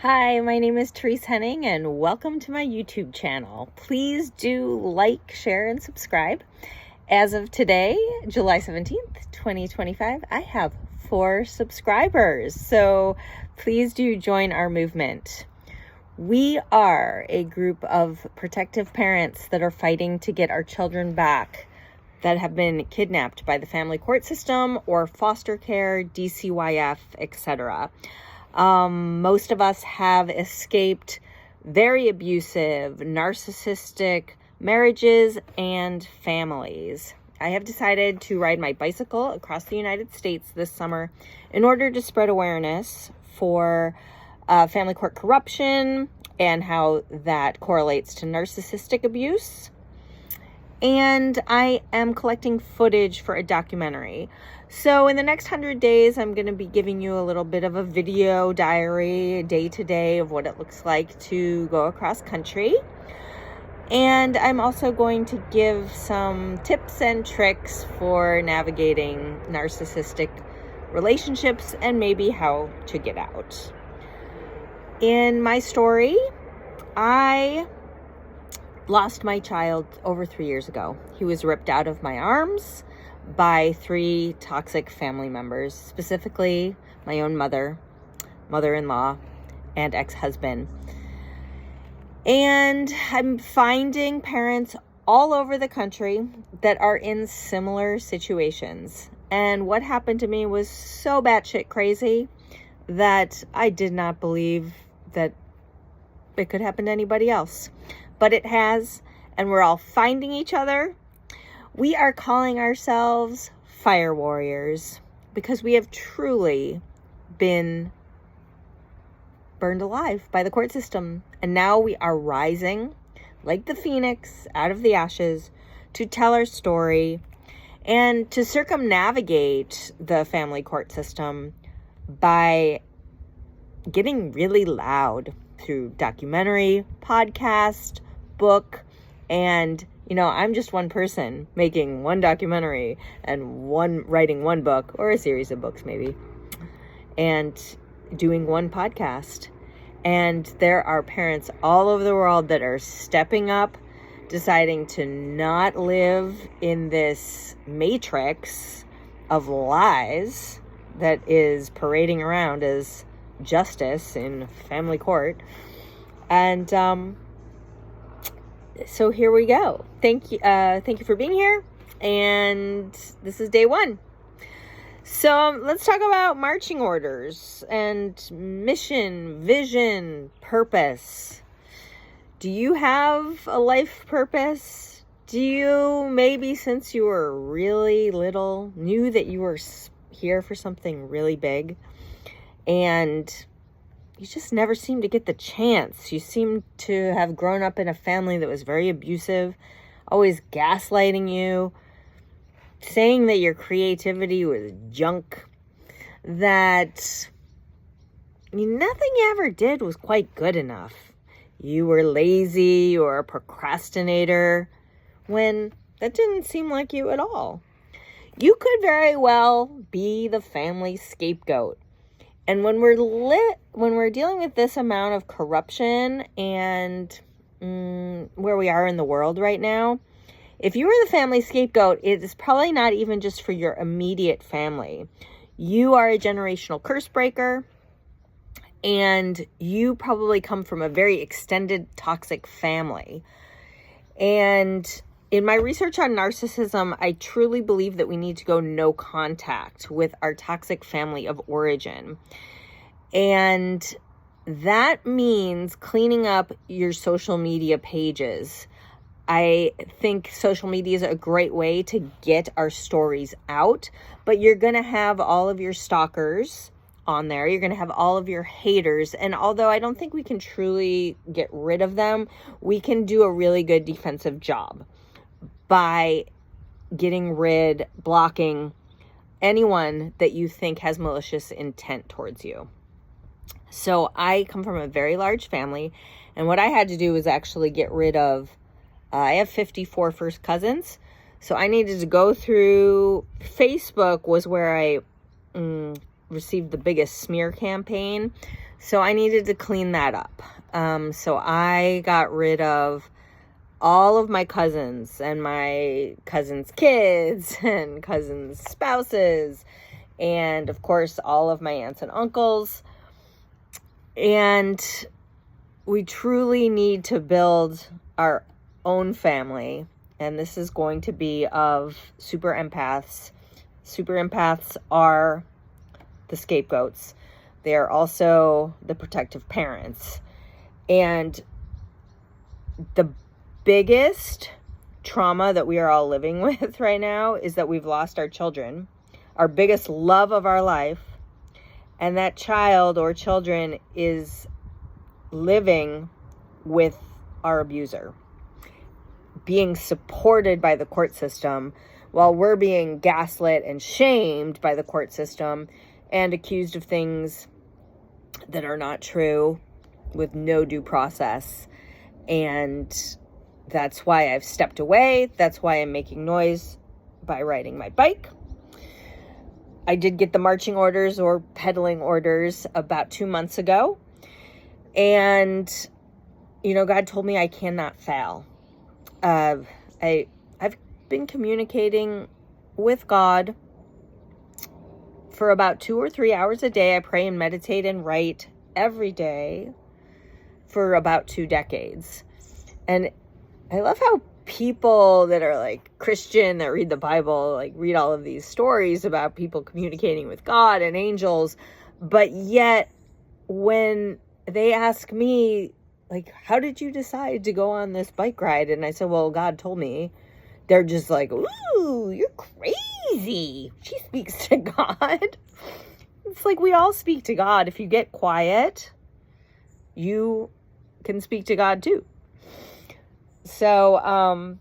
Hi, my name is Therese Henning and welcome to my YouTube channel. Please do like, share, and subscribe. As of today, July 17th, 2025, I have 4 subscribers. So please do join our movement. We are a group of protective parents that are fighting to get our children back that have been kidnapped by the family court system or foster care, DCYF, etc. Most of us have escaped very abusive, narcissistic marriages and families. I have decided to ride my bicycle across the United States this summer in order to spread awareness for family court corruption and how that correlates to narcissistic abuse. And I am collecting footage for a documentary. So in the next 100 days, I'm going to be giving you a little bit of a video diary, day to day of what it looks like to go across country. And I'm also going to give some tips and tricks for navigating narcissistic relationships and maybe how to get out. In my story, I lost my child over 3 years ago. He was ripped out of my arms by 3 toxic family members, specifically my own mother, mother-in-law, and ex-husband. And I'm finding parents all over the country that are in similar situations. And what happened to me was so batshit crazy that I did not believe that it could happen to anybody else. But it has, and we're all finding each other. We are calling ourselves fire warriors because we have truly been burned alive by the court system. And now we are rising like the phoenix out of the ashes to tell our story and to circumnavigate the family court system by getting really loud through documentary, podcast, book, and I'm just one person making one documentary and writing one book or a series of books maybe, and doing one podcast. And there are parents all over the world that are stepping up, deciding to not live in this matrix of lies that is parading around as justice in family court. And so here we go. Thank you for being here. And this is day 1. So let's talk about marching orders and mission, vision, purpose. Do you have a life purpose? Do you, maybe since you were really little, knew that you were here for something really big, and you just never seemed to get the chance? You seem to have grown up in a family that was very abusive, always gaslighting you, saying that your creativity was junk, that nothing you ever did was quite good enough. You were lazy or a procrastinator, when that didn't seem like you at all. You could very well be the family scapegoat. And when we're dealing with this amount of corruption and where we are in the world right now, if you were the family scapegoat, it is probably not even just for your immediate family. You are a generational curse breaker, and you probably come from a very extended toxic family. And in my research on narcissism, I truly believe that we need to go no contact with our toxic family of origin. And that means cleaning up your social media pages. I think social media is a great way to get our stories out, but you're going to have all of your stalkers on there. You're going to have all of your haters. And although I don't think we can truly get rid of them, we can do a really good defensive job by blocking anyone that you think has malicious intent towards you. So I come from a very large family, and what I had to do was actually get rid of, I have 54 first cousins, so I needed to go through, Facebook was where I received the biggest smear campaign. So I needed to clean that up. So I got rid of all of my cousins and my cousins' kids and cousins' spouses, and of course all of my aunts and uncles. And we truly need to build our own family, and this is going to be of super empaths. Super empaths are the scapegoats. They are also the protective parents. And the biggest trauma that we are all living with right now is that we've lost our children, our biggest love of our life, and that child or children is living with our abuser, being supported by the court system while we're being gaslit and shamed by the court system and accused of things that are not true with no due process. And that's why I've stepped away. That's why I'm making noise by riding my bike. I did get the marching orders or pedaling orders about 2 months ago. And, God told me I cannot fail. I've been communicating with God for about 2 or 3 hours a day. I pray and meditate and write every day for about 2 decades. And I love how people that are like Christian, that read the Bible, like read all of these stories about people communicating with God and angels. But yet when they ask me, like, how did you decide to go on this bike ride? And I said, well, God told me. They're just like, ooh, you're crazy. She speaks to God. It's like we all speak to God. If you get quiet, you can speak to God too. So